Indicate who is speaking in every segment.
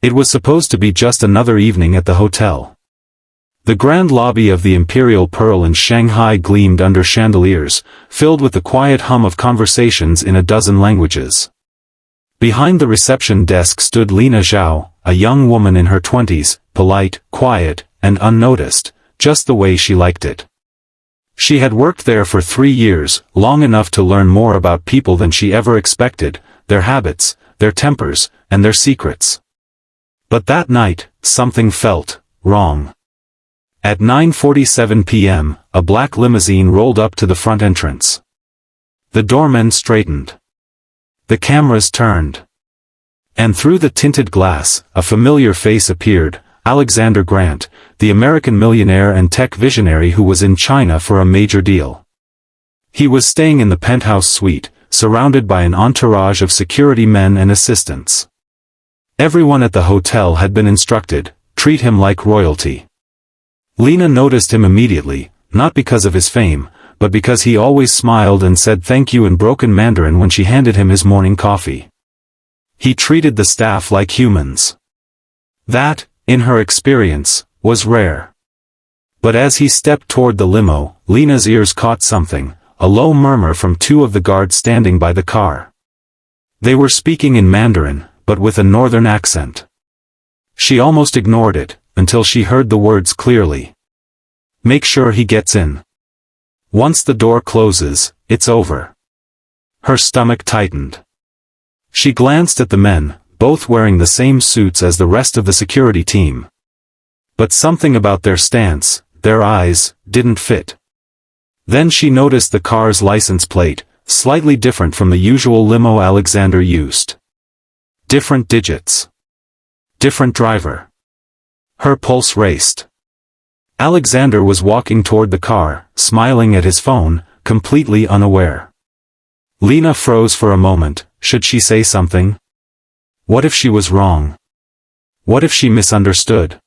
Speaker 1: It was supposed to be just another evening at the hotel. The grand lobby of the Imperial Pearl in Shanghai gleamed under chandeliers, filled with the quiet hum of conversations in a dozen languages. Behind the reception desk stood Lina Zhao, a young woman in her 20s, polite, quiet, and unnoticed, just the way she liked it. She had worked there for 3 years, long enough to learn more about people than she ever expected, their habits, their tempers, and their secrets. But that night, something felt wrong. At 9:47 p.m., a black limousine rolled up to the front entrance. The doorman straightened. The cameras turned. And through the tinted glass, a familiar face appeared, Alexander Grant, the American millionaire and tech visionary who was in China for a major deal. He was staying in the penthouse suite, surrounded by an entourage of security men and assistants. Everyone at the hotel had been instructed, treat him like royalty. Lina noticed him immediately, not because of his fame, but because he always smiled and said thank you in broken Mandarin when she handed him his morning coffee. He treated the staff like humans. That, in her experience, was rare. But as he stepped toward the limo, Lina's ears caught something, a low murmur from 2 of the guards standing by the car. They were speaking in Mandarin, but with a northern accent. She almost ignored it, until she heard the words clearly. Make sure he gets in. Once the door closes, it's over. Her stomach tightened. She glanced at the men, both wearing the same suits as the rest of the security team. But something about their stance, their eyes, didn't fit. Then she noticed the car's license plate, slightly different from the usual limo Alexander used. Different digits. Different driver. Her pulse raced. Alexander was walking toward the car, smiling at his phone, completely unaware. Lina froze for a moment. Should she say something? What if she was wrong? What if she misunderstood?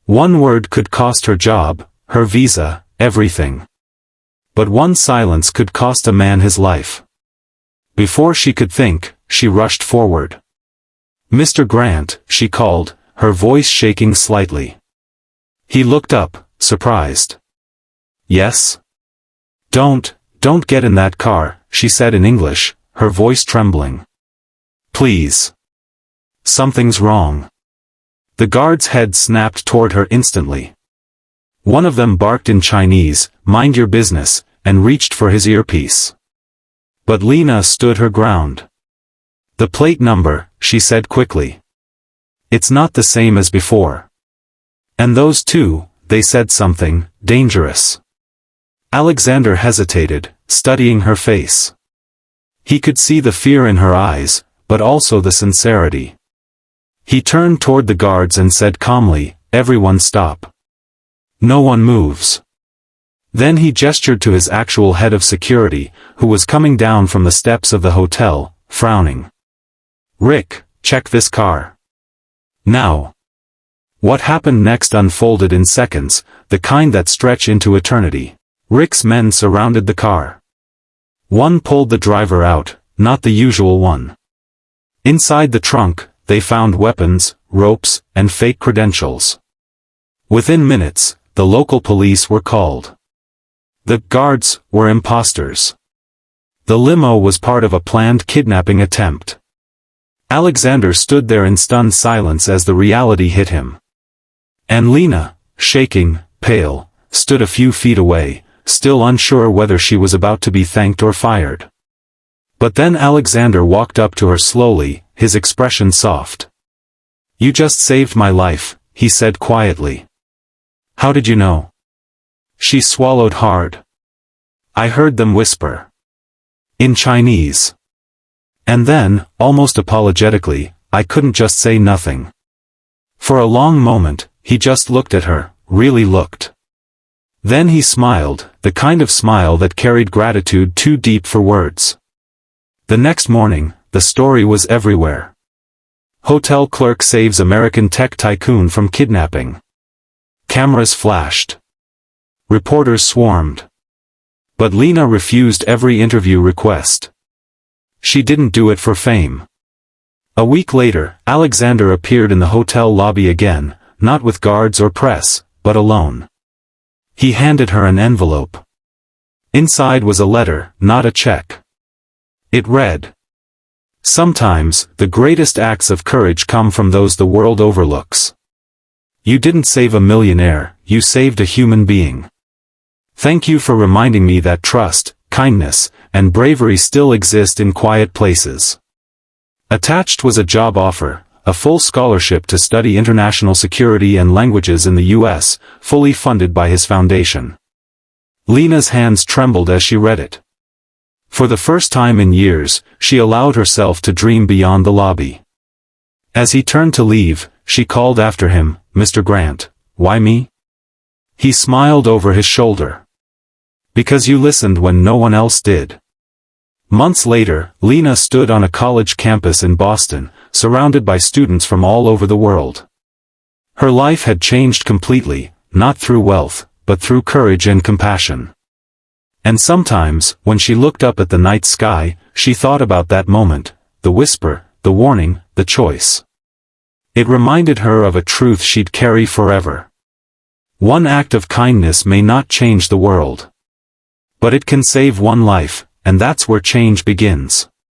Speaker 1: One word could cost her job, her visa, everything. But one silence could cost a man his life. Before she could think, she rushed forward. Mr. Grant, she called, her voice shaking slightly. He looked up, surprised. Yes? Don't get in that car, she said in English, her voice trembling. Please. Something's wrong. The guard's head snapped toward her instantly. One of them barked in Chinese, mind your business, and reached for his earpiece. But Lina stood her ground. The plate number, she said quickly. It's not the same as before. And those 2, they said something dangerous. Alexander hesitated, studying her face. He could see the fear in her eyes, but also the sincerity. He turned toward the guards and said calmly, everyone stop. No one moves. Then he gestured to his actual head of security, who was coming down from the steps of the hotel, frowning. Rick, check this car. Now. What happened next unfolded in seconds, the kind that stretch into eternity. Rick's men surrounded the car. One pulled the driver out, not the usual one. Inside the trunk, they found weapons, ropes, and fake credentials. Within minutes, the local police were called. The guards were imposters. The limo was part of a planned kidnapping attempt. Alexander stood there in stunned silence as the reality hit him. And Lina, shaking, pale, stood a few feet away, still unsure whether she was about to be thanked or fired. But then Alexander walked up to her slowly, his expression soft. You just saved my life, he said quietly. How did you know? She swallowed hard. I heard them whisper. In Chinese. And then, almost apologetically, I couldn't just say nothing. For a long moment, he just looked at her, really looked. Then he smiled, the kind of smile that carried gratitude too deep for words. The next morning, the story was everywhere. Hotel clerk saves American tech tycoon from kidnapping. Cameras flashed. Reporters swarmed. But Lina refused every interview request. She didn't do it for fame. A week later, Alexander appeared in the hotel lobby again, not with guards or press, but alone. He handed her an envelope. Inside was a letter, not a check. It read, "Sometimes, the greatest acts of courage come from those the world overlooks. You didn't save a millionaire, you saved a human being. Thank you for reminding me that trust, kindness, and bravery still exist in quiet places." Attached was a job offer, a full scholarship to study international security and languages in the U.S., fully funded by his foundation. Lena's hands trembled as she read it. For the first time in years, she allowed herself to dream beyond the lobby. As he turned to leave, she called after him, "Mr. Grant, why me?" He smiled over his shoulder. "Because you listened when no one else did." Months later, Lena stood on a college campus in Boston, surrounded by students from all over the world. Her life had changed completely, not through wealth, but through courage and compassion. And sometimes, when she looked up at the night sky, she thought about that moment, the whisper, the warning, the choice. It reminded her of a truth she'd carry forever. One act of kindness may not change the world. But it can save one life, and that's where change begins.